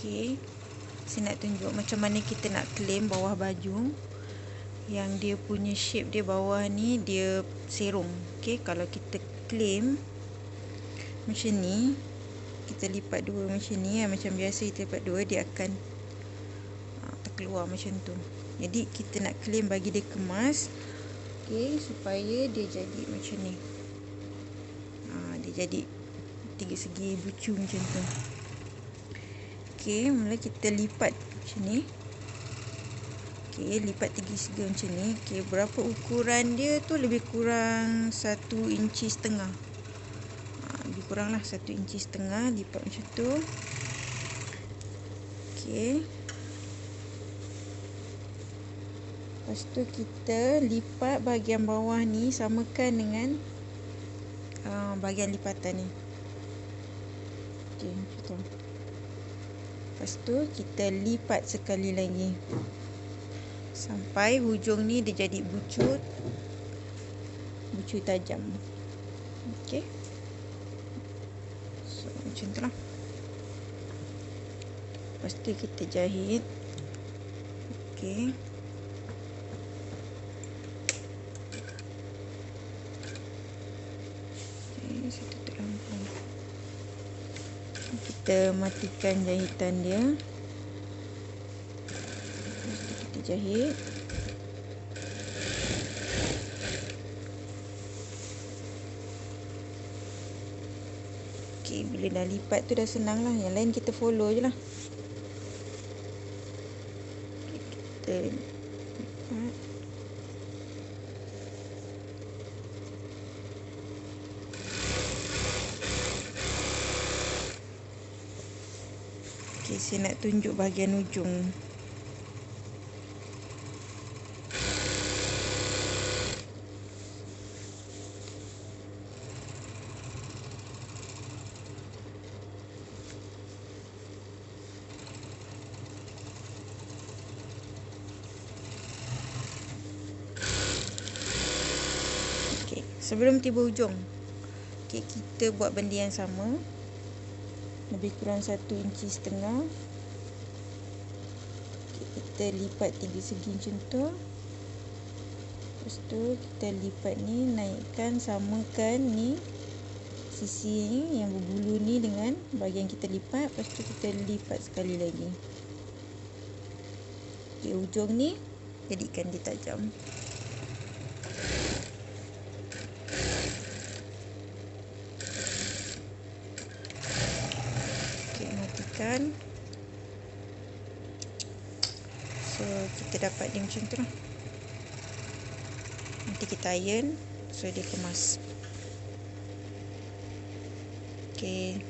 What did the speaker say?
Okey, saya nak tunjuk macam mana kita nak claim bawah baju. Yang dia punya shape dia bawah ni dia serong. Okey, kalau kita claim macam ni, kita lipat dua macam ni, macam biasa kita lipat dua, dia akan terkeluar macam tu. Jadi kita nak claim bagi dia kemas, okey, supaya dia jadi macam ni. Dia jadi tiga segi bucu macam tu. Okey, mula kita lipat macam ni. Okey, lipat tiga segi macam ni. Okey, berapa ukuran dia tu? Lebih kurang 1,5 inci. Lebih kurang lah 1,5 inci. Lipat macam tu. Okey. Lepas tu kita lipat bahagian bawah ni samakan dengan bahagian lipatan ni. Okey, macam tu. Lepas tu kita lipat sekali lagi sampai hujung ni dia jadi bucu tajam. Okey. So macam tu lah. Lepas tu kita jahit. Okey. Saya tutup lampu. Kita matikan jahitan dia. Lepas tu kita jahit. Okey, bila dah lipat tu dah senang lah. Yang lain kita follow je lah. Kita lipat. Okey, saya nak tunjuk bahagian ujung. Okey, sebelum tiba ujung, okey, kita buat benda yang sama. Lebih kurang 1,5 inci. Okey, kita lipat tiga segi macam tu. Lepas tu kita lipat ni, naikkan, samakan ni sisi ni yang berbulu ni dengan bahagian kita lipat. Lepas tu kita lipat sekali lagi. Okey, ujung ni jadikan dia tajam. Matikan. So kita dapat dia macam tu lah. Nanti kita iron, so dia kemas. Okay.